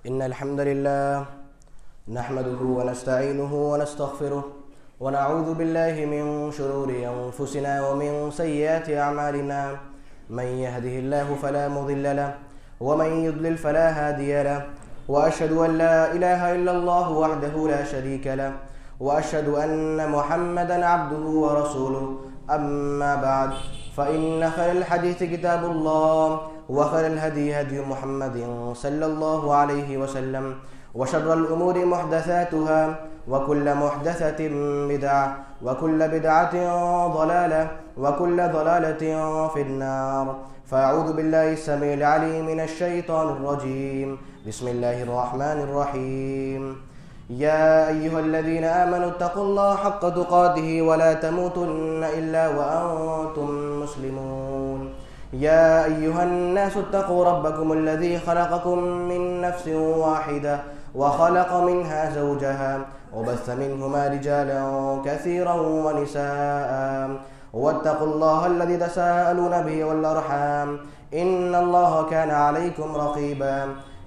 إن الحمد لله نحمده ونستعينه ونستغفره ونعوذ بالله من شرور أنفسنا ومن سيئات أعمالنا من يهده الله فلا مضل له ومن يضلل فلا هادي له وأشهد أن لا إله إلا الله وحده لا شريك له وأشهد أن محمدا عبده ورسوله أما بعد فإن خير الحديث كتاب الله وخير الهدي هدي محمد صلى الله عليه وسلم وشر الأمور محدثاتها وكل محدثة بدعة وكل بدعة ضلالة وكل ضلالة في النار. فأعوذ بالله السميع العليم من الشيطان الرجيم. بسم الله الرحمن الرحيم. يا أيها الذين آمنوا اتقوا الله حق تقاته ولا تموتن إلا وأنتم مسلمون. يا أيها الناس اتقوا ربكم الذي خلقكم من نفس واحدة وخلق منها زوجها وبث منهما رجالا كثيرا ونساء واتقوا الله الذي تساءلون به والأرحام إن الله كان عليكم رقيبا.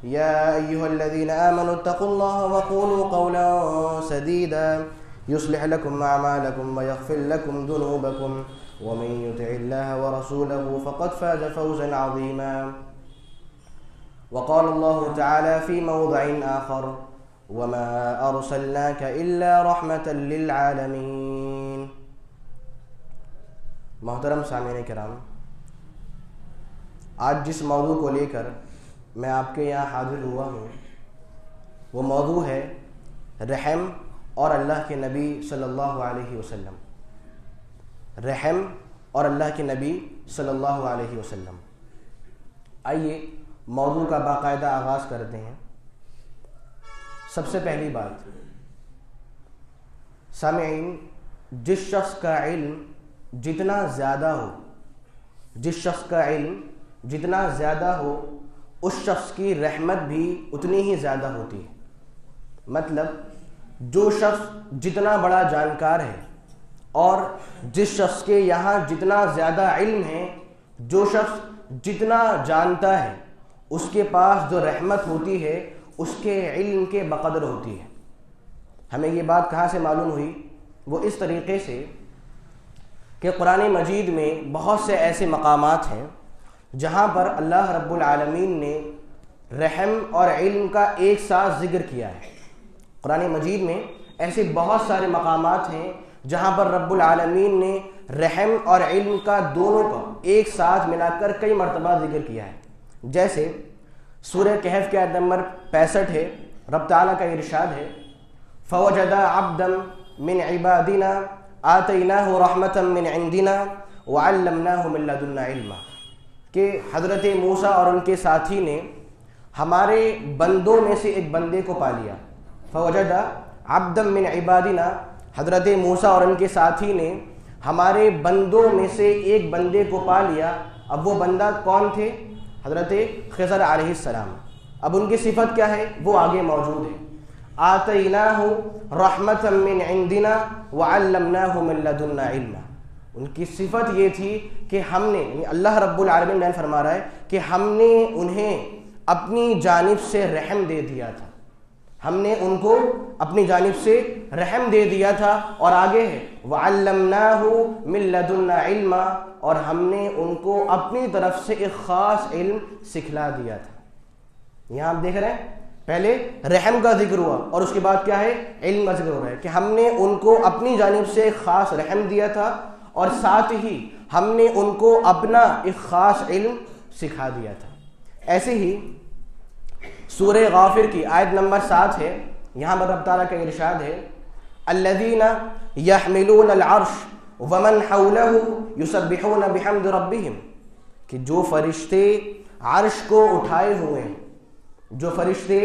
يا أيها الذين آمنوا اتقوا الله وقولوا قولا سديدا يصلح لكم أعمالكم ويغفر لكم ذنوبكم ومن يطع الله ورسوله فقد فاز فوزا عظيما. وقال الله تعالى في موضع آخر وما أرسلناك إلا رحمة للعالمين. محترم سامعین کرام، آج جس موضوع کو لے کر میں آپ کے یہاں حاضر ہوا ہوں وہ موضوع ہے رحم اور اللہ کے نبی صلی اللہ علیہ وسلم. رحم اور اللہ کے نبی صلی اللہ علیہ وسلم. آئیے موضوع کا باقاعدہ آغاز کرتے ہیں. سب سے پہلی بات، سامعین، جس شخص کا علم جتنا زیادہ ہو، جس شخص کا علم جتنا زیادہ ہو اس شخص کی رحمت بھی اتنی ہی زیادہ ہوتی ہے. مطلب جو شخص جتنا بڑا جانکار ہے اور جس شخص کے یہاں جتنا زیادہ علم ہے، جو شخص جتنا جانتا ہے، اس کے پاس جو رحمت ہوتی ہے اس کے علم کے بقدر ہوتی ہے. ہمیں یہ بات کہاں سے معلوم ہوئی؟ وہ اس طریقے سے کہ قرآن مجید میں بہت سے ایسے مقامات ہیں جہاں پر اللہ رب العالمین نے رحم اور علم کا ایک ساتھ ذکر کیا ہے. قرآن مجید میں ایسے بہت سارے مقامات ہیں جہاں پر رب العالمین نے رحم اور علم کا دونوں کا ایک ساتھ ملا کر کئی مرتبہ ذکر کیا ہے. جیسے سورہ کہف کے آیت نمبر 65 ہے، رب تعالیٰ کا ارشاد ہے فَوَجَدَ عَبْدًا مِّنْ عِبَادِنَا آتَيْنَاهُ رَحْمَةً مِّنْ عِنْدِنَا وَعَلَّمْنَاهُ مِن لَّدُنَّا عِلْمًا، کہ حضرت موسیٰ اور ان کے ساتھی نے ہمارے بندوں میں سے ایک بندے کو پا لیا. فوجد عبدا من عبادنا، حضرت موسیٰ اور ان کے ساتھی نے ہمارے بندوں میں سے ایک بندے کو پا لیا. اب وہ بندہ کون تھے؟ حضرت خضر علیہ السلام. اب ان کی صفت کیا ہے وہ آگے موجود ہے. آتیناہ رحمۃ من عندنا وعلمناہ من لدنا علما. ان کی صفت یہ تھی کہ ہم نے، یعنی اللہ رب العالمین بیان فرما رہا ہے کہ ہم نے انہیں اپنی جانب سے رحم دے دیا تھا. ہم نے ان کو اپنی جانب سے رحم دے دیا تھا. اور آگے ہے وَعَلَّمْنَاهُ مِن لَّدُنَّا عِلْمًا، اور ہم نے ان کو اپنی طرف سے ایک خاص علم سکھلا دیا تھا. یہاں آپ دیکھ رہے ہیں پہلے رحم کا ذکر ہوا اور اس کے بعد کیا ہے؟ علم کا ذکر ہو رہا ہے کہ ہم نے ان کو اپنی جانب سے ایک خاص رحم دیا تھا اور ساتھ ہی ہم نے ان کو اپنا ایک خاص علم سکھا دیا تھا. ایسے ہی سورہ غافر کی آیت نمبر 7 ہے، یہاں پر رب تعالیٰ کا ارشاد ہے الذین یحملون العرش ومن حولہ یسبحون بحمد ربہم، کہ جو فرشتے عرش کو اٹھائے ہوئے ہیں، جو فرشتے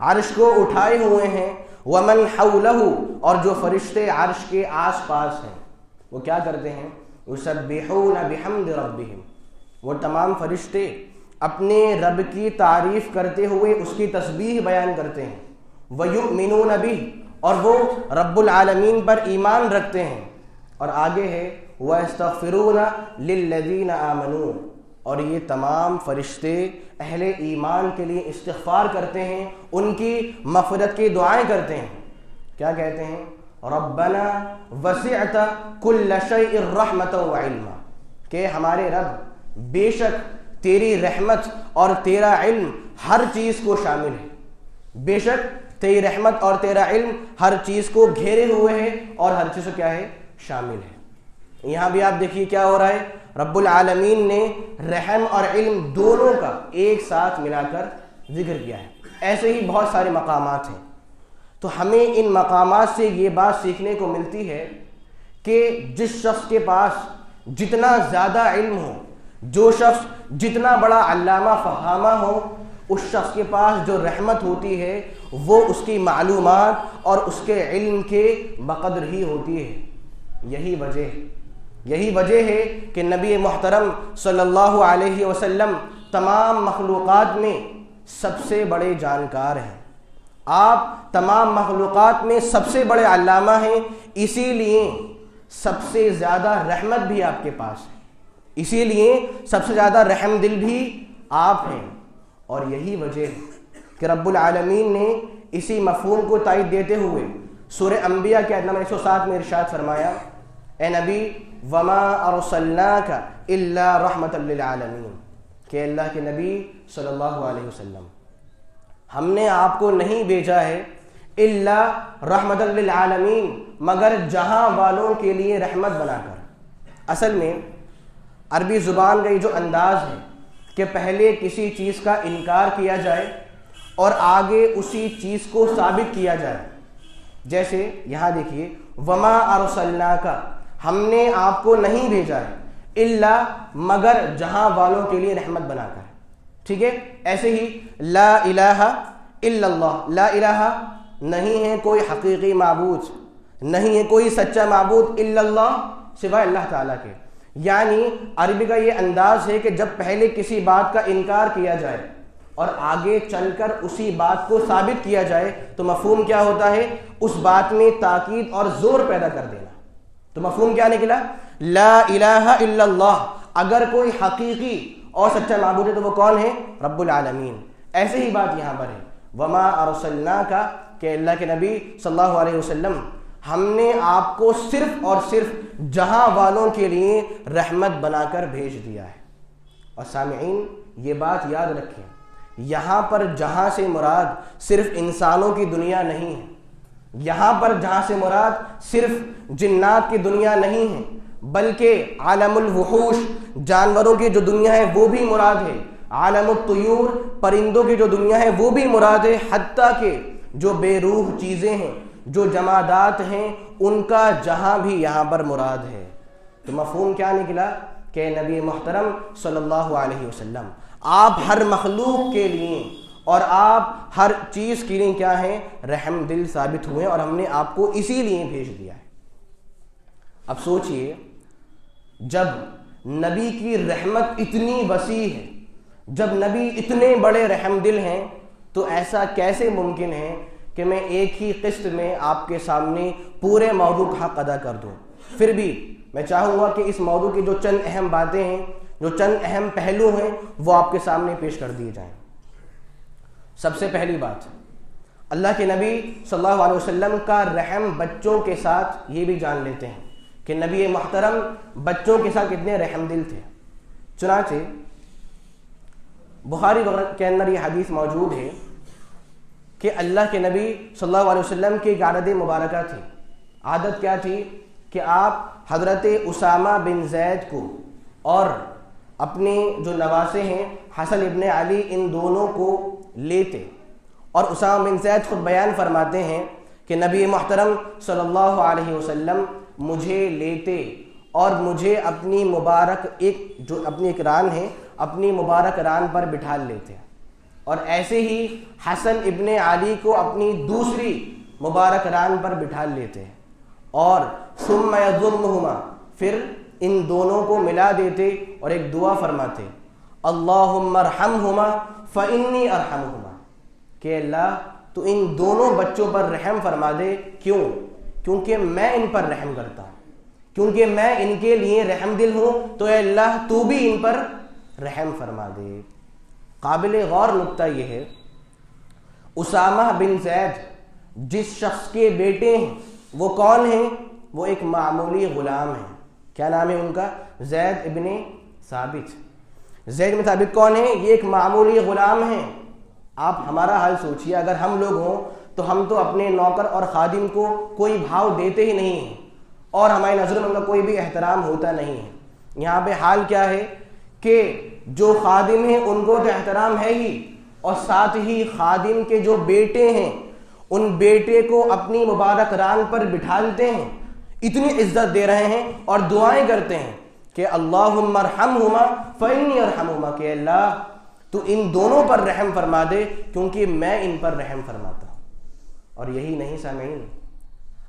عرش کو اٹھائے ہوئے ہیں، ومن حولہ، اور جو فرشتے عرش کے آس پاس ہیں، وہ کیا کرتے ہیں؟ یسبحون بحمد ربہم، وہ تمام فرشتے اپنے رب کی تعریف کرتے ہوئے اس کی تسبیح بیان کرتے ہیں. وَيُؤْمِنُونَ بِهِ، اور وہ رب العالمین پر ایمان رکھتے ہیں. اور آگے ہے وَيَسْتَغْفِرُونَ لِلَّذِينَ آمَنُوا، اور یہ تمام فرشتے اہل ایمان کے لیے استغفار کرتے ہیں، ان کی مغفرت کی دعائیں کرتے ہیں۔ کیا کہتے ہیں؟ ربنا وسعت کل شیء رحمۃ وعلما، کہ ہمارے رب بے شک تیری رحمت اور تیرا علم ہر چیز کو شامل ہے، بے شک تیری رحمت اور تیرا علم ہر چیز کو گھیرے ہوئے ہے اور ہر چیز کو کیا ہے؟ شامل ہے۔ یہاں بھی آپ دیکھیے کیا ہو رہا ہے، رب العالمین نے رحم اور علم دونوں کا ایک ساتھ ملا کر ذکر کیا ہے۔ ایسے ہی بہت سارے مقامات ہیں، تو ہمیں ان مقامات سے یہ بات سیکھنے کو ملتی ہے کہ جس شخص کے پاس جتنا زیادہ علم ہو، جو شخص جتنا بڑا علامہ فہامہ ہو، اس شخص کے پاس جو رحمت ہوتی ہے وہ اس کی معلومات اور اس کے علم کے بقدر ہی ہوتی ہے۔ یہی وجہ ہے کہ نبی محترم صلی اللہ علیہ وسلم تمام مخلوقات میں سب سے بڑے جانکار ہیں، آپ تمام مخلوقات میں سب سے بڑے علامہ ہیں، اسی لیے سب سے زیادہ رحمت بھی آپ کے پاس ہے، اسی لیے سب سے زیادہ رحم دل بھی آپ ہیں۔ اور یہی وجہ ہے کہ رب العالمین نے اسی مفہوم کو تائید دیتے ہوئے سورہ انبیاء کے آیت نمبر 107 میں ارشاد فرمایا، اے نبی وما ارسلناک الا رحمۃ للعالمین، کہ اللہ کے نبی صلی اللہ علیہ وسلم ہم نے آپ کو نہیں بھیجا ہے الا رحمۃ للعالمین، مگر جہاں والوں کے لیے رحمت بنا کر۔ اصل میں عربی زبان کا یہ جو انداز ہے کہ پہلے کسی چیز کا انکار کیا جائے اور آگے اسی چیز کو ثابت کیا جائے، جیسے یہاں دیکھیے وما ارسلناک، ہم نے آپ کو نہیں بھیجا ہے الا مگر جہاں والوں کے لیے رحمت بنا کر، ٹھیک ہے۔ ایسے ہی لا الہ الا اللہ، لا الہ نہیں ہے کوئی حقیقی معبود، نہیں ہے کوئی سچا معبود الا اللہ سوائے اللہ تعالیٰ کے، یعنی عربی کا یہ انداز ہے کہ جب پہلے کسی بات کا انکار کیا جائے اور آگے چل کر اسی بات کو ثابت کیا جائے تو مفہوم کیا ہوتا ہے؟ اس بات میں تاکید اور زور پیدا کر دینا۔ تو مفہوم کیا نکلا؟ لا الہ الا اللہ، اگر کوئی حقیقی اور سچا معبود ہے تو وہ کون ہے؟ رب العالمین۔ ایسے ہی بات یہاں پر ہے، وما ارسلناک، کہ اللہ کے نبی صلی اللہ علیہ وسلم ہم نے آپ کو صرف اور صرف جہاں والوں کے لیے رحمت بنا کر بھیج دیا ہے۔ اور سامعین یہ بات یاد رکھیں، یہاں پر جہاں سے مراد صرف انسانوں کی دنیا نہیں ہے، یہاں پر جہاں سے مراد صرف جنات کی دنیا نہیں ہے، بلکہ عالم الوحوش جانوروں کی جو دنیا ہے وہ بھی مراد ہے، عالم الطیور پرندوں کی جو دنیا ہے وہ بھی مراد ہے، حتیٰ کہ جو بے روح چیزیں ہیں، جو جمادات ہیں، ان کا جہاں بھی یہاں پر مراد ہے۔ تو مفہوم کیا نکلا کہ نبی محترم صلی اللہ علیہ وسلم آپ ہر مخلوق کے لیے اور آپ ہر چیز کے لیے کیا ہیں؟ رحم دل ثابت ہوئے، اور ہم نے آپ کو اسی لیے بھیج دیا ہے۔ اب سوچئے جب نبی کی رحمت اتنی وسیع ہے، جب نبی اتنے بڑے رحم دل ہیں، تو ایسا کیسے ممکن ہے کہ میں ایک ہی قسط میں آپ کے سامنے پورے موضوع کا حق ادا کر دوں؟ پھر بھی میں چاہوں گا کہ اس موضوع کی جو چند اہم باتیں ہیں، جو چند اہم پہلو ہیں، وہ آپ کے سامنے پیش کر دیے جائیں۔ سب سے پہلی بات، اللہ کے نبی صلی اللہ علیہ وسلم کا رحم بچوں کے ساتھ یہ بھی جان لیتے ہیں کہ نبی محترم بچوں کے ساتھ کتنے رحم دل تھے۔ چنانچہ بخاری کے اندر یہ حدیث موجود ہے کہ اللہ کے نبی صلی اللہ علیہ وسلم کی ایک عادت مبارکہ تھی۔ عادت کیا تھی کہ آپ حضرت اسامہ بن زید کو اور اپنے جو نواسے ہیں حسن ابن علی، ان دونوں کو لیتے، اور اسامہ بن زید خود بیان فرماتے ہیں کہ نبی محترم صلی اللہ علیہ وسلم مجھے لیتے اور مجھے اپنی مبارک ایک ران ہے، اپنی مبارک ران پر بٹھا لیتے، اور ایسے ہی حسن ابن علی کو اپنی دوسری مبارک ران پر بٹھا لیتے، اور ثم یضمہما، پھر ان دونوں کو ملا دیتے اور ایک دعا فرماتے، اللہم ارحمہما فانی ارحمہما، کہ اللہ تو ان دونوں بچوں پر رحم فرما دے۔ کیوں؟ کیونکہ میں ان پر رحم کرتا ہوں، کیونکہ میں ان کے لیے رحم دل ہوں، تو اے اللہ تو بھی ان پر رحم فرما دے۔ قابل غور نکتہ یہ ہے، اسامہ بن زید جس شخص کے بیٹے ہیں وہ کون ہیں؟ وہ ایک معمولی غلام ہیں۔ کیا نام ہے ان کا؟ زید ابن ثابت۔ زید بن ثابت کون ہے؟ یہ ایک معمولی غلام ہیں۔ آپ ہمارا حال سوچئے، اگر ہم لوگ ہوں تو ہم تو اپنے نوکر اور خادم کو کوئی بھاؤ دیتے ہی نہیں ہیں اور ہماری نظروں میں ان کا کوئی بھی احترام ہوتا نہیں ہے۔ یہاں پہ حال کیا ہے کہ جو خادم ہیں ان کو تو احترام ہے ہی، اور ساتھ ہی خادم کے جو بیٹے ہیں ان بیٹے کو اپنی مبارک ران پر بٹھالتے ہیں، اتنی عزت دے رہے ہیں اور دعائیں کرتے ہیں کہ اللہم ارحمہما فانی ارحمہما، کہ اللہ تو ان دونوں پر رحم فرما دے کیونکہ میں ان پر رحم فرماتا ہوں۔ اور یہی نہیں سامعین،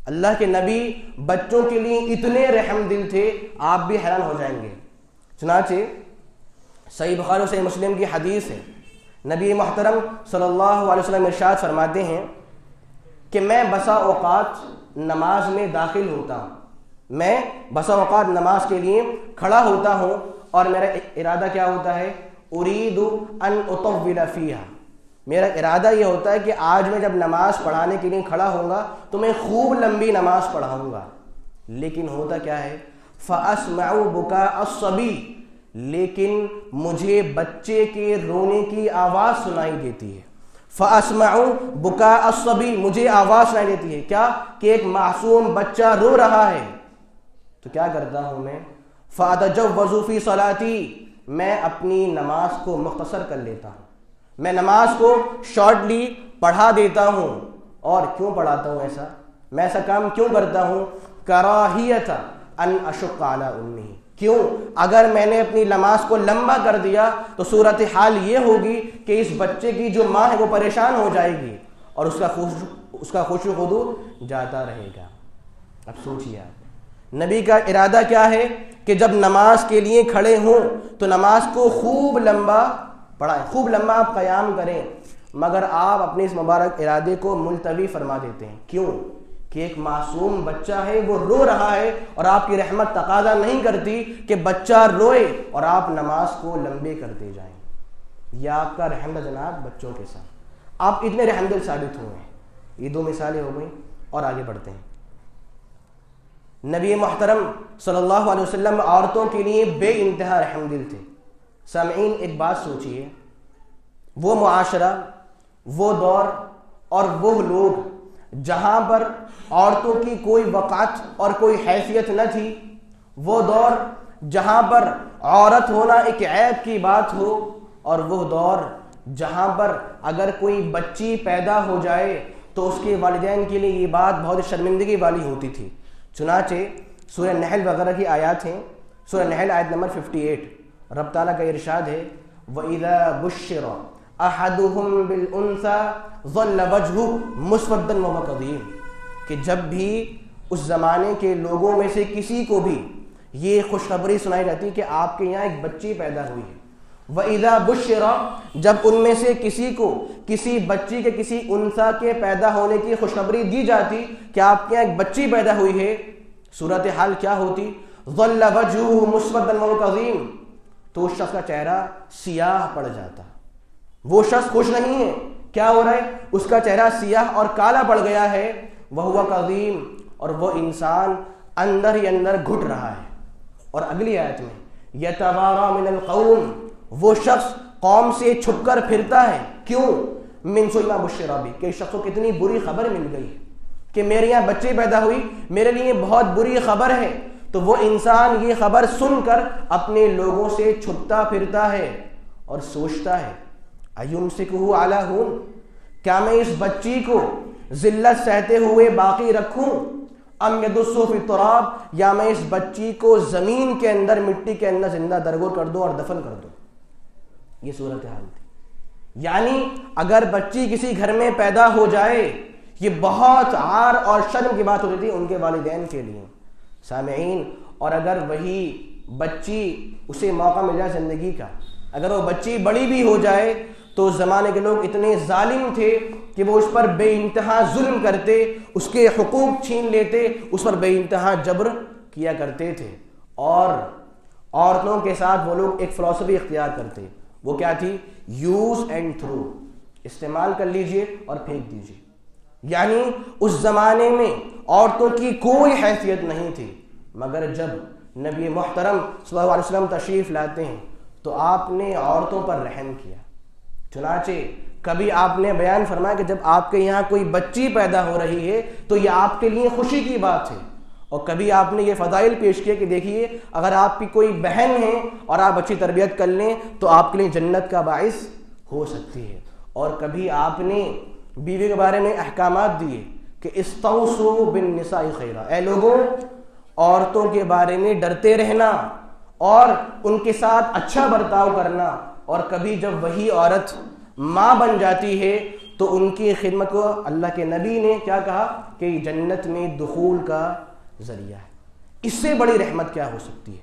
اللہ کے نبی بچوں کے لیے اتنے رحم دل تھے، آپ بھی حیران ہو جائیں گے۔ چنانچہ صحیح بخاری و صحیح مسلم کی حدیث ہے، نبی محترم صلی اللہ علیہ وسلم ارشاد فرماتے ہیں کہ میں بسا اوقات نماز میں داخل ہوتا ہوں، میں بسا اوقات نماز کے لیے کھڑا ہوتا ہوں اور میرا ارادہ کیا ہوتا ہے؟ اريد ان اطول فيها، میرا ارادہ یہ ہوتا ہے کہ آج میں جب نماز پڑھانے کے لیے کھڑا ہوں گا تو میں خوب لمبی نماز پڑھاؤں گا، لیکن ہوتا کیا ہے؟ فاسمع بكاء الصبي، لیکن مجھے بچے کے رونے کی آواز سنائی دیتی ہے۔ فاسمع بكاء الصبي، مجھے آواز سنائی دیتی ہے کیا؟ کہ ایک معصوم بچہ رو رہا ہے۔ تو کیا کرتا ہوں میں؟ فاتجوز في صلاتي، میں اپنی نماز کو مختصر کر لیتا ہوں، میں نماز کو شارٹلی پڑھا دیتا ہوں۔ اور کیوں پڑھاتا ہوں ایسا؟ میں ایسا کام کیوں کرتا ہوں؟ کراہیت ان اشق علی امی، کیوں؟ اگر میں نے اپنی نماز کو لمبا کر دیا تو صورتحال یہ ہوگی کہ اس بچے کی جو ماں ہے وہ پریشان ہو جائے گی اور اس کا خشوع و خضوع جاتا رہے گا۔ اب سوچیے آپ، نبی کا ارادہ کیا ہے کہ جب نماز کے لیے کھڑے ہوں تو نماز کو خوب لمبا پڑھائیں، خوب لمبا آپ قیام کریں، مگر آپ اپنے اس مبارک ارادے کو ملتوی فرما دیتے ہیں۔ کیوں؟ کہ ایک معصوم بچہ ہے، وہ رو رہا ہے اور آپ کی رحمت تقاضا نہیں کرتی کہ بچہ روئے اور آپ نماز کو لمبے کرتے جائیں۔ یہ آپ کا رحم جناب بچوں کے ساتھ، آپ اتنے رحم دل ثابت ہوئے ہیں۔ یہ دو مثالیں ہو گئیں اور آگے بڑھتے ہیں۔ نبی محترم صلی اللہ علیہ وسلم عورتوں کے لیے بے انتہا رحم دل تھے۔ سامعین ایک بات سوچئے، وہ معاشرہ، وہ دور اور وہ لوگ جہاں پر عورتوں کی کوئی وقعت اور کوئی حیثیت نہ تھی، وہ دور جہاں پر عورت ہونا ایک عیب کی بات ہو، اور وہ دور جہاں پر اگر کوئی بچی پیدا ہو جائے تو اس کے والدین کے لیے یہ بات بہت شرمندگی والی ہوتی تھی۔ چنانچہ سورہ نحل وغیرہ کی آیات ہیں، سورہ نحل آیت نمبر 58، رب تعالیٰ کا ارشاد ہے وَإِذَا بُشِّرَ أَحَدُهُمْ بِالْأُنْثَى ظَلَّ وَجْهُهُ مُسْوَدًّا وَهُوَ كَظِيمٌ، کہ جب بھی اس زمانے کے لوگوں میں سے کسی کو بھی یہ خوشخبری سنائی جاتی کہ آپ کے یہاں ایک بچی پیدا ہوئی ہے، وَإِذَا بُشِّرَ، جب ان میں سے کسی کو کسی بچی کے کسی انثى کے پیدا ہونے کی خوشخبری دی جاتی کہ آپ کے یہاں ایک بچی پیدا ہوئی ہے، صورتحال کیا ہوتی؟ ظَلَّ وَجْهُهُ مُسْوَدًّا وَهُوَ كَظِيمٌ، تو اس شخص کا چہرہ سیاہ پڑ جاتا، وہ شخص خوش نہیں ہے۔ کیا ہو رہا ہے؟ اس کا چہرہ سیاہ اور کالا پڑ گیا ہے، وَهُوَ كَظِيمٌ، اور وہ انسان اندر ہی اندر گھٹ رہا ہے۔ اور اگلی آیت میں يَتَوَارَى مِنَ الْقَوْمِ، وہ شخص قوم سے چھپ کر پھرتا ہے، کیوں؟ مِنْ سُوءِ مَا بُشِّرَ بِهِ، کہ اس شخص کو کتنی بری خبر مل گئی کہ میرے یہاں بچے پیدا ہوئی، میرے لیے بہت بری خبر ہے۔ تو وہ انسان یہ خبر سن کر اپنے لوگوں سے چھپتا پھرتا ہے اور سوچتا ہے اَيُمْسِكُهُ عَلَى هُونٍ، کیا میں اس بچی کو ذلت سہتے ہوئے باقی رکھوں، ام يَدُسُّهُ فِي التُّرَابِ، یا میں اس بچی کو زمین کے اندر، مٹی کے اندر زندہ درگور کر دوں اور دفن کر دوں۔ یہ صورتحال تھی۔ یعنی اگر بچی کسی گھر میں پیدا ہو جائے یہ بہت عار اور شرم کی بات ہوتی تھی ان کے والدین کے لیے۔ سامعین، اور اگر وہی بچی اسے موقع مل جائے زندگی کا، اگر وہ بچی بڑی بھی ہو جائے تو زمانے کے لوگ اتنے ظالم تھے کہ وہ اس پر بے انتہا ظلم کرتے، اس کے حقوق چھین لیتے، اس پر بے انتہا جبر کیا کرتے تھے۔ اور عورتوں کے ساتھ وہ لوگ ایک فلسفی اختیار کرتے. وہ کیا تھی؟ یوز اینڈ تھرو، استعمال کر لیجئے اور پھینک دیجئے. یعنی اس زمانے میں عورتوں کی کوئی حیثیت نہیں تھی، مگر جب نبی محترم صلی اللہ علیہ وسلم تشریف لاتے ہیں تو آپ نے عورتوں پر رحم کیا. چنانچہ کبھی آپ نے بیان فرمایا کہ جب آپ کے یہاں کوئی بچی پیدا ہو رہی ہے تو یہ آپ کے لیے خوشی کی بات ہے. اور کبھی آپ نے یہ فضائل پیش کیے کہ دیکھیے اگر آپ کی کوئی بہن ہے اور آپ اچھی تربیت کر لیں تو آپ کے لیے جنت کا باعث ہو سکتی ہے. اور کبھی آپ نے بیوی کے بارے میں احکامات دیے کہ استوصوا بالنساء خیرا، اے لوگوں عورتوں کے بارے میں ڈرتے رہنا اور ان کے ساتھ اچھا برتاؤ کرنا. اور کبھی جب وہی عورت ماں بن جاتی ہے تو ان کی خدمت کو اللہ کے نبی نے کیا کہا کہ جنت میں دخول کا ذریعہ ہے. اس سے بڑی رحمت کیا ہو سکتی ہے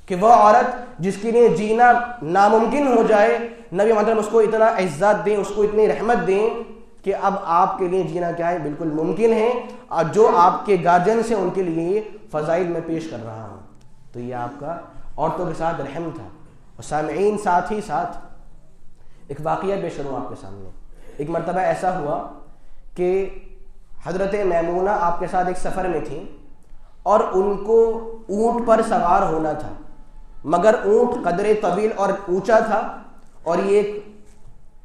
کہ وہ عورت جس کے لیے جینا ناممکن ہو جائے، نبی محترم اس کو اتنا عزت دیں، اس کو اتنی رحمت دیں کہ اب آپ کے لیے جینا کیا ہے، بالکل ممکن ہے. اور جو آپ کے گارجنس ہیں ان کے لیے فضائل میں پیش کر رہا ہوں. تو یہ آپ کا عورتوں کے ساتھ رحم تھا. اور سامعین ساتھ ہی ساتھ ایک واقعہ پیش کروں آپ کے سامنے. ایک مرتبہ ایسا ہوا کہ حضرت میمونہ آپ کے ساتھ ایک سفر میں تھیں اور ان کو اونٹ پر سوار ہونا تھا، مگر اونٹ قدر طویل اور اونچا تھا اور یہ ایک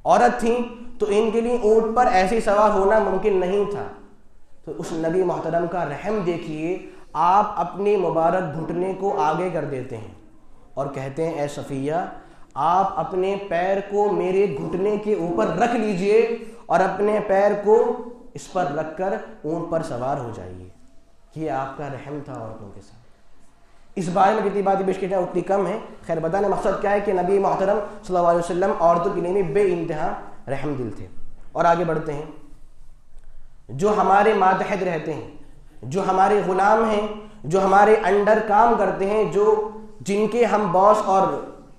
عورت تھیں تو ان کے لیے اونٹ پر ایسے سوار ہونا ممکن نہیں تھا. تو اس نبی محترم کا رحم دیکھیے، آپ اپنے مبارک گھٹنے کو آگے کر دیتے ہیں اور کہتے ہیں اے صفیہ آپ اپنے پیر کو میرے گھٹنے کے اوپر رکھ لیجئے اور اپنے پیر کو اس پر رکھ کر اونٹ پر سوار ہو جائیے. یہ آپ کا رحم تھا عورتوں کے ساتھ. اس بارے میں جتنی باتیں پیش کی جائیں اتنی کم ہے. خیر بتانے مقصد کیا ہے کہ نبی محترم صلی اللہ علیہ وسلم عورتوں کے لیے بے انتہا رحم دل تھے. اور آگے بڑھتے ہیں. جو ہمارے ماتحت رہتے ہیں، جو ہمارے غلام ہیں، جو ہمارے انڈر کام کرتے ہیں، جن کے ہم باس اور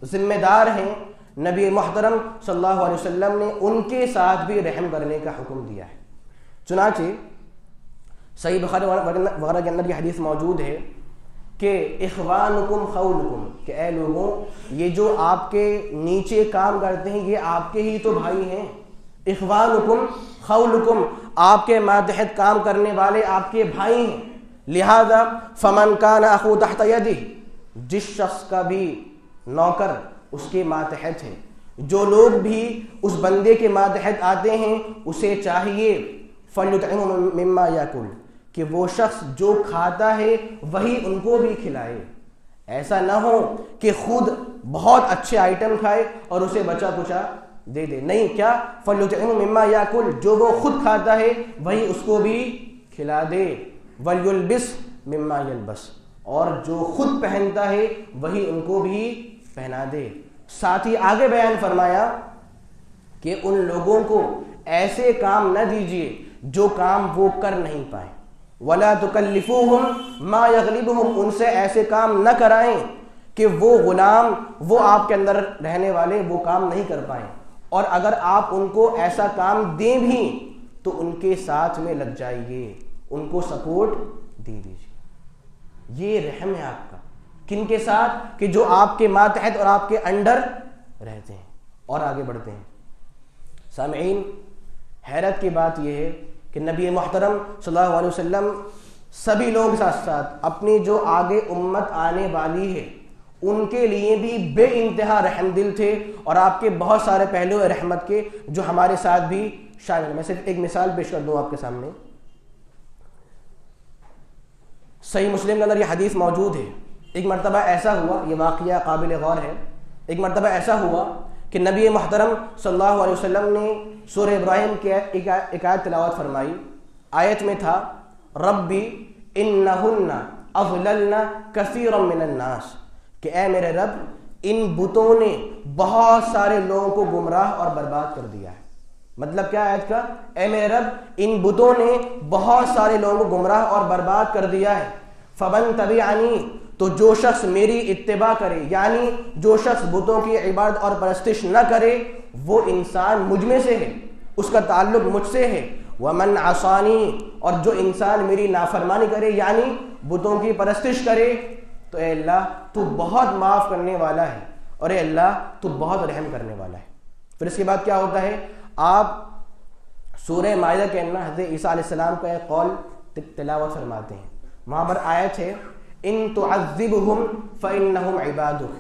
ذمہ دار ہیں، نبی محترم صلی اللہ علیہ وسلم نے ان کے ساتھ بھی رحم کرنے کا حکم دیا ہے. چنانچہ صحیح بخاری وغیرہ کے اندر یہ حدیث موجود ہے کہ اخوانکم خولکم، کہ اے لوگوں یہ جو آپ کے نیچے کام کرتے ہیں یہ آپ کے ہی تو بھائی ہیں. اخوانکم خولکم، آپ کے ماتحت کام کرنے والے آپ کے بھائی ہیں. لہذا فمن کان اخو تحت یدہ، جس شخص کا بھی نوکر اس کے ماتحت ہے، جو لوگ بھی اس بندے کے ماتحت آتے ہیں اسے چاہیے فلیطعم مما یاکل، کہ وہ شخص جو کھاتا ہے وہی ان کو بھی کھلائے. ایسا نہ ہو کہ خود بہت اچھے آئٹم کھائے اور اسے بچا کچا دے دے. نہیں، کیا فلیطعم مما یاکل، جو وہ خود کھاتا ہے وہی اس کو بھی کھلا دے. ولیلبس مما یلبس، اور جو خود پہنتا ہے وہی ان کو بھی پہنا دے. ساتھ ہی آگے بیان فرمایا کہ ان لوگوں کو ایسے کام نہ دیجیے جو کام وہ کر نہیں پائیں. ولا تکلفوہم ما یغلبہم، ان سے ایسے کام نہ کرائیں کہ وہ غلام، وہ آپ کے اندر رہنے والے وہ کام نہیں کر پائیں. اور اگر آپ ان کو ایسا کام دیں بھی تو ان کے ساتھ میں لگ جائیے، ان کو سپورٹ دے دیجیے. یہ رحم ہے آپ کا کن کے ساتھ؟ کہ جو آپ کے ماتحت اور آپ کے انڈر رہتے ہیں. اور آگے بڑھتے ہیں. سامعین حیرت کی بات یہ ہے کہ نبی محترم صلی اللہ علیہ وسلم سبھی لوگ ساتھ ساتھ اپنی جو آگے امت آنے والی ہے ان کے لیے بھی بے انتہا رحم دل تھے. اور آپ کے بہت سارے پہلو رحمت کے جو ہمارے ساتھ بھی شامل ہیں. میں صرف ایک مثال پیش کر دوں آپ کے سامنے. صحیح مسلم کے اندر یہ حدیث موجود ہے. ایک مرتبہ ایسا ہوا، یہ واقعہ قابل غور ہے، ایک مرتبہ ایسا ہوا کہ نبی محترم صلی اللہ علیہ وسلم نے سورہ ابراہیم کی ایک آیت تلاوت فرمائی. آیت میں تھا ربی انہن اضللن کثیرا من الناس، کہ اے میرے رب ان بتوں نے بہت سارے لوگوں کو گمراہ اور برباد کر دیا ہے. مطلب کیا آیت کا؟ اے میرے رب ان بتوں نے بہت سارے لوگوں کو گمراہ اور برباد کر دیا ہے. فمن تبعنی، تو جو شخص میری اتباع کرے، یعنی جو شخص بتوں کی عبادت اور پرستش نہ کرے وہ انسان مجھ میں سے ہے، اس کا تعلق مجھ سے ہے. ومن عصانی، اور جو انسان میری نافرمانی کرے یعنی بتوں کی پرستش کرے، تو اے اللہ تو بہت معاف کرنے والا ہے، اور اے اللہ تو بہت رحم کرنے والا ہے۔ پھر اس کے بعد کیا ہوتا ہے، آپ سورہ مائدہ کے اندر حضرت عیسیٰ علیہ السلام کا ایک قول تلاوت فرماتے ہیں۔ وہاں پر آیت ہے ان تعذبہم فانہم عبادک،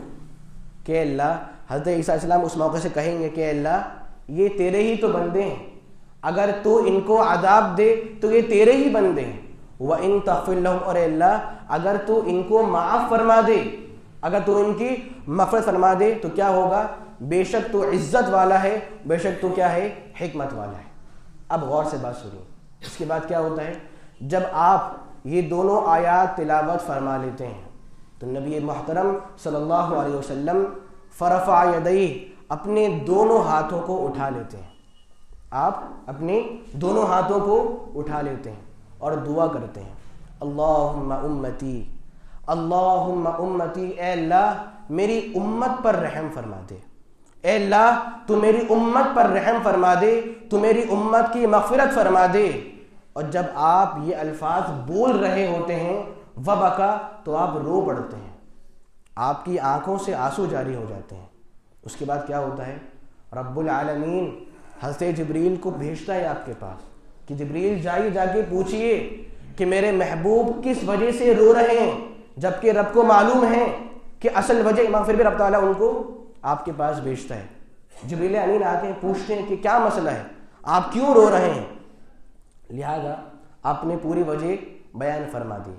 کہ اللہ حضرت عیسیٰ علیہ السلام اس موقع سے کہیں گے کہ اللہ یہ تیرے ہی تو بندے ہیں، اگر تو ان کو عذاب دے تو یہ تیرے ہی بندے ہیں، وَإِن تَغْفِرْ لَهُمْ، اور اللہ اگر تو ان کو معاف فرما دے، اگر تو ان کی مغفرت فرما دے تو کیا ہوگا، بے شک تو عزت والا ہے، بے شک تو کیا ہے، حکمت والا ہے۔ اب غور سے بات سنیے، اس کے بعد کیا ہوتا ہے، جب آپ یہ دونوں آیات تلاوت فرما لیتے ہیں تو نبی محترم صلی اللہ علیہ وسلم فرفع یدیہ، اپنے دونوں ہاتھوں کو اٹھا لیتے ہیں، آپ اپنے دونوں ہاتھوں کو اٹھا لیتے ہیں اور دعا کرتے ہیں، اللہم امتی، اللہم امتی، اے اللہ میری امت پر رحم فرما دے، اے اللہ تو میری امت پر رحم فرما دے، تو میری امت کی مغفرت فرما دے۔ اور جب آپ یہ الفاظ بول رہے ہوتے ہیں وبکا، تو آپ رو پڑتے ہیں، آپ کی آنکھوں سے آنسو جاری ہو جاتے ہیں۔ اس کے بعد کیا ہوتا ہے، رب العالمین حضرت جبریل کو بھیجتا ہے آپ کے پاس کہ جبریل جائیے، جا کے پوچھئے کہ میرے محبوب کس وجہ سے رو رہے ہیں، جبکہ رب کو معلوم ہے کہ اصل وجہ، پھر بھی رب تعالیٰ ان کو آپ کے پاس بھیجتا ہے۔ جبریل امین آتے ہیں، پوچھتے ہیں کہ کیا مسئلہ ہے، آپ کیوں رو رہے ہیں، لہذا آپ نے پوری وجہ بیان فرما دی،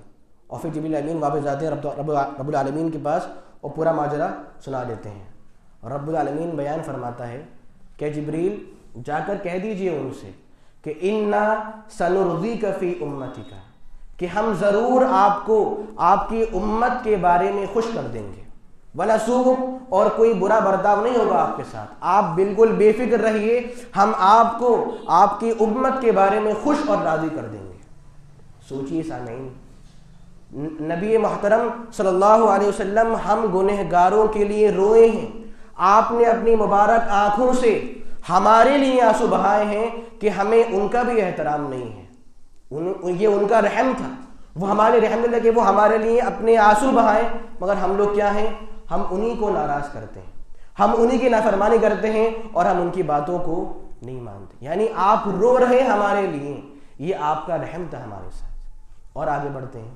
اور پھر جبریل امین واپس جاتے ہیں رب العالمین کے پاس اور پورا ماجرا سنا دیتے ہیں۔ رب العالمین بیان فرماتا ہے کہ جبریل جا کر کہہ دیجئے ان سے کہ اِنَّا سَنُرْضِيكَ فِي أُمَّتِكَ، کہ ہم ضرور آپ کو آپ کی امت کے بارے میں خوش کر دیں گے، وَنَسُوءُكَ، اور کوئی برا برتاؤ نہیں ہوگا آپ کے ساتھ، آپ بالکل بے فکر رہیے، ہم آپ کو آپ کی امت کے بارے میں خوش اور راضی کر دیں گے۔ سوچئے سامعین، نبی محترم صلی اللہ علیہ وسلم ہم گنہگاروں کے لیے روئے ہیں، آپ نے اپنی مبارک آنکھوں سے ہمارے لیے آنسو بہائے ہیں کہ ہمیں ان کا بھی احترام نہیں ہے، یہ ان کا رحم تھا، وہ ہمارے رحم دل ہے کہ وہ ہمارے لیے اپنے آنسو بہائیں، مگر ہم لوگ کیا ہیں، ہم انہی کو ناراض کرتے ہیں، ہم انہی کی نافرمانی کرتے ہیں اور ہم ان کی باتوں کو نہیں مانتے۔ یعنی آپ رو رہے ہمارے لیے، یہ آپ کا رحم تھا ہمارے ساتھ۔ اور آگے بڑھتے ہیں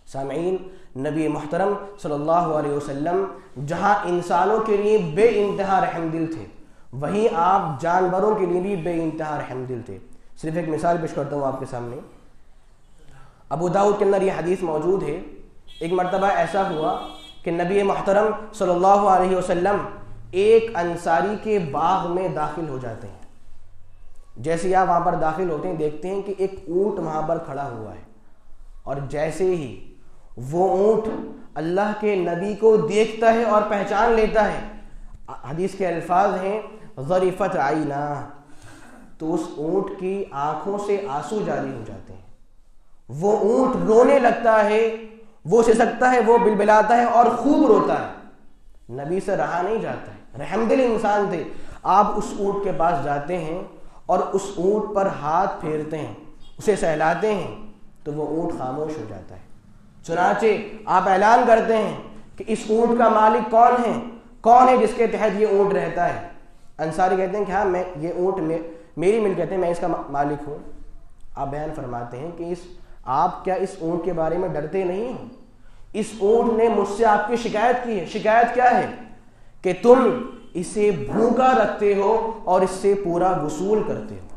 سامعین، نبی محترم صلی اللہ علیہ وسلم جہاں انسانوں کے لیے بے انتہا رحم دل تھے، وہیں آپ جانوروں کے لیے بھی بے انتہا رحم دل تھے۔ صرف ایک مثال پیش کرتا ہوں آپ کے سامنے، ابو داؤد کے اندر یہ حدیث موجود ہے، ایک مرتبہ ایسا ہوا کہ نبی محترم صلی اللہ علیہ وسلم ایک انصاری کے باغ میں داخل ہو جاتے ہیں۔ جیسے ہی آپ وہاں پر داخل ہوتے ہیں دیکھتے ہیں کہ ایک اونٹ وہاں پر کھڑا ہوا ہے، اور جیسے ہی وہ اونٹ اللہ کے نبی کو دیکھتا ہے اور پہچان لیتا ہے، حدیث کے الفاظ ہیں ظرفت عینا، تو اس اونٹ کی آنکھوں سے آنسو جاری ہو جاتے ہیں، وہ اونٹ رونے لگتا ہے، وہ سسکتا ہے، وہ بلبلاتا ہے اور خوب روتا ہے، نبی سے رہا نہیں جاتا ہے، رحم دل انسان تھے۔ آپ اس اونٹ کے پاس جاتے ہیں اور اس اونٹ پر ہاتھ پھیرتے ہیں، اسے سہلاتے ہیں، تو وہ اونٹ خاموش ہو جاتا ہے۔ چنانچہ آپ اعلان کرتے ہیں کہ اس اونٹ کا مالک کون ہے جس کے تحت یہ اونٹ رہتا ہے؟ انصاری کہتے ہیں کہ ہاں، میں یہ اونٹ میری ملکیت ہے، میں اس کا مالک ہوں۔ آپ بیان فرماتے ہیں کہ آپ کیا اس اونٹ کے بارے میں ڈرتے نہیں ہو؟ اس اونٹ نے مجھ سے آپ کی شکایت کی ہے۔ شکایت کیا ہے؟ کہ تم اسے بھوکا رکھتے ہو اور اس سے پورا وصول کرتے ہو،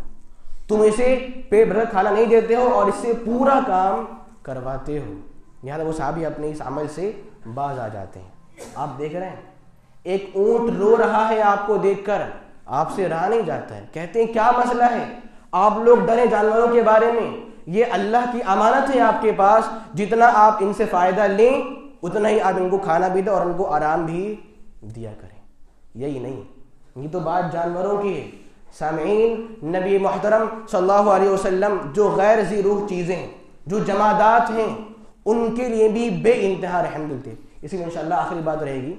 تم اسے پیٹ بھر کھانا نہیں دیتے ہو اور اس سے پورا کام کرواتے ہو۔ لہٰذا وہ صحابی اپنے اس عمل سے باز آ جاتے ہیں۔ آپ دیکھ رہے ہیں ایک اونٹ رو رہا ہے آپ کو دیکھ کر، آپ سے رہا نہیں جاتا ہے، کہتے ہیں کیا مسئلہ ہے؟ آپ لوگ ڈرے جانوروں کے بارے میں، یہ اللہ کی امانت ہے آپ کے پاس، جتنا آپ ان سے فائدہ لیں اتنا ہی آپ ان کو کھانا بھی دیں اور ان کو آرام بھی دیا کریں۔ یہی نہیں، یہ تو بات جانوروں کی ہے۔ سامعین، نبی محترم صلی اللہ علیہ وسلم جو غیر ذی روح چیزیں، جو جمادات ہیں، ان کے لیے بھی بے انتہا رحم دل تھے۔ اسی لیے انشاءاللہ آخری بات رہے گی،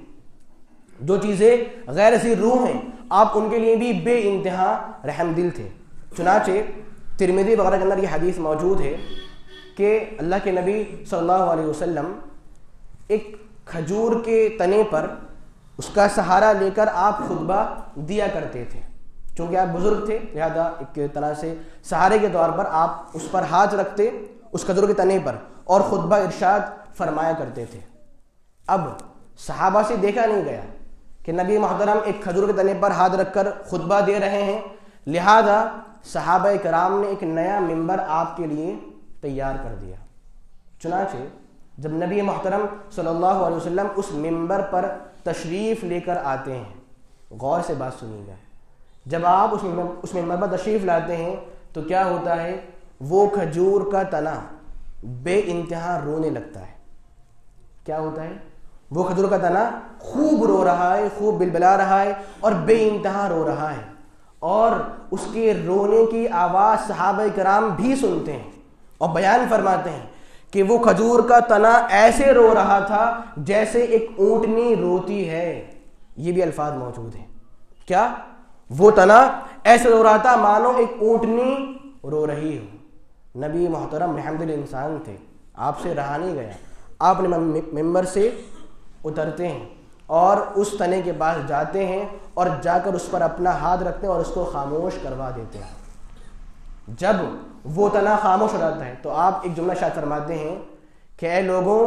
جو چیزیں غیر ذی روح ہیں آپ ان کے لیے بھی بے انتہا رحم دل تھے۔ چنانچہ ترمذی وغیرہ کے اندر یہ حدیث موجود ہے کہ اللہ کے نبی صلی اللہ علیہ وسلم ایک کھجور کے تنے پر اس کا سہارا لے کر آپ خطبہ دیا کرتے تھے. چونکہ آپ بزرگ تھے لہذا ایک طرح سے سہارے کے طور پر آپ اس پر ہاتھ رکھتے اس کھجور کے تنے پر اور خطبہ ارشاد فرمایا کرتے تھے. اب صحابہ سے دیکھا نہیں گیا کہ نبی محترم ایک کھجور کے تنے پر ہاتھ رکھ کر خطبہ دے رہے ہیں، لہذا صحابہ کرام نے ایک نیا ممبر آپ کے لیے تیار کر دیا. چنانچہ جب نبی محترم صلی اللہ علیہ وسلم اس ممبر پر تشریف لے کر آتے ہیں، غور سے بات سنیے گا، جب آپ اس ممبر پر تشریف لاتے ہیں تو کیا ہوتا ہے، وہ کھجور کا تنا بے انتہا رونے لگتا ہے. کیا ہوتا ہے، وہ کھجور کا تنا خوب رو رہا ہے، خوب بلبلا رہا ہے اور بے انتہا رو رہا ہے، اور اس کے رونے کی آواز صحابہ کرام بھی سنتے ہیں اور بیان فرماتے ہیں کہ وہ کھجور کا تنا ایسے رو رہا تھا جیسے ایک اونٹنی روتی ہے. یہ بھی الفاظ موجود ہیں. کیا وہ تنا ایسے رو رہا تھا مانو ایک اونٹنی رو رہی ہو. نبی محترم رحمت الانسان تھے، آپ سے رہا نہیں گیا. آپ نے ممبر سے اترتے ہیں اور اس تنے کے پاس جاتے ہیں اور جا کر اس پر اپنا ہاتھ رکھتے ہیں اور اس کو خاموش کروا دیتے ہیں. جب وہ تنا خاموش ہو جاتا ہے تو آپ ایک جملہ شاید فرماتے ہیں کہ اے لوگوں،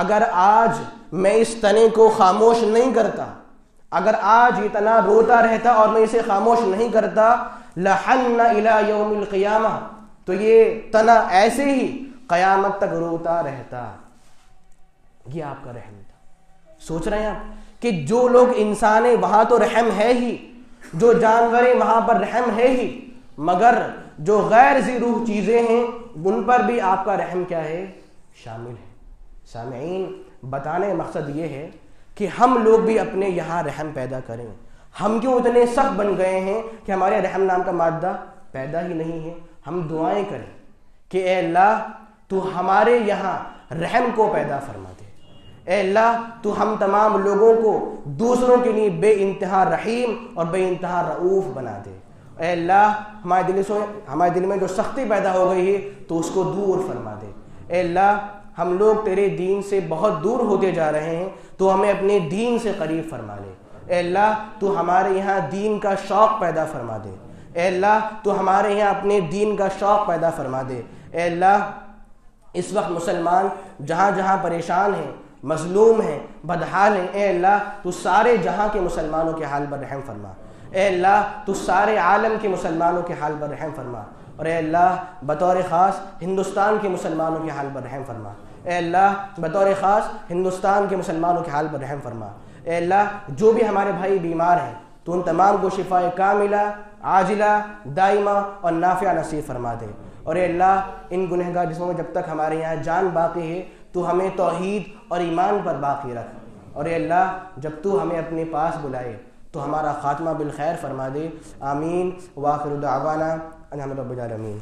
اگر آج میں اس تنے کو خاموش نہیں کرتا، اگر آج یہ تنا روتا رہتا اور میں اسے خاموش نہیں کرتا، لحن الی یوم القیامہ، تو یہ تنا ایسے ہی قیامت تک روتا رہتا. یہ آپ کا رحم تھا. سوچ رہے ہیں آپ کہ جو لوگ انسان ہیں وہاں تو رحم ہے ہی، جو جانور ہیں وہاں پر رحم ہے ہی، مگر جو غیر ذی روح چیزیں ہیں ان پر بھی آپ کا رحم کیا ہے، شامل ہے. سامعین، بتانے کا مقصد یہ ہے کہ ہم لوگ بھی اپنے یہاں رحم پیدا کریں. ہم کیوں اتنے سخت بن گئے ہیں کہ ہمارے رحم نام کا مادہ پیدا ہی نہیں ہے. ہم دعائیں کریں کہ اے اللہ تو ہمارے یہاں رحم کو پیدا فرما دے. اے اللہ تو ہم تمام لوگوں کو دوسروں کے لیے بے انتہا رحیم اور بے انتہا رؤوف بنا دے. اے اللہ ہمارے دل میں جو سختی پیدا ہو گئی ہے تو اس کو دور فرما دے. اے اللہ ہم لوگ تیرے دین سے بہت دور ہوتے جا رہے ہیں تو ہمیں اپنے دین سے قریب فرما لے. اے اللہ تو ہمارے یہاں دین کا شوق پیدا فرما دے. اے اللہ تو ہمارے یہاں اپنے دین کا شوق پیدا فرما دے. اے اللہ اس وقت مسلمان جہاں جہاں پریشان ہیں، مظلوم ہیں، بدحال ہیں، اے اللہ تو سارے جہاں کے مسلمانوں کے حال پر رحم فرما. اے اللہ تو سارے عالم کے مسلمانوں کے حال پر رحم فرما. اور اے اللہ بطور خاص ہندوستان کے مسلمانوں کے حال پر رحم فرما. اے اللہ بطور خاص ہندوستان کے مسلمانوں کے حال پر رحم فرما. اے اللہ جو بھی ہمارے بھائی بیمار ہیں تو ان تمام کو شفاء کاملہ، عاجلہ، دائمہ اور نافعہ نصیب فرما دے. اور اے اللہ ان گنہگار جسموں میں جب تک ہمارے یہاں جان باقی ہے تو ہمیں توحید اور ایمان پر باقی رکھ. اور اے اللہ جب تو ہمیں اپنے پاس بلائے تو ہمارا خاتمہ بالخیر فرما دے. آمین. وآخر دعوانا ان الحمد للہ رب العالمین.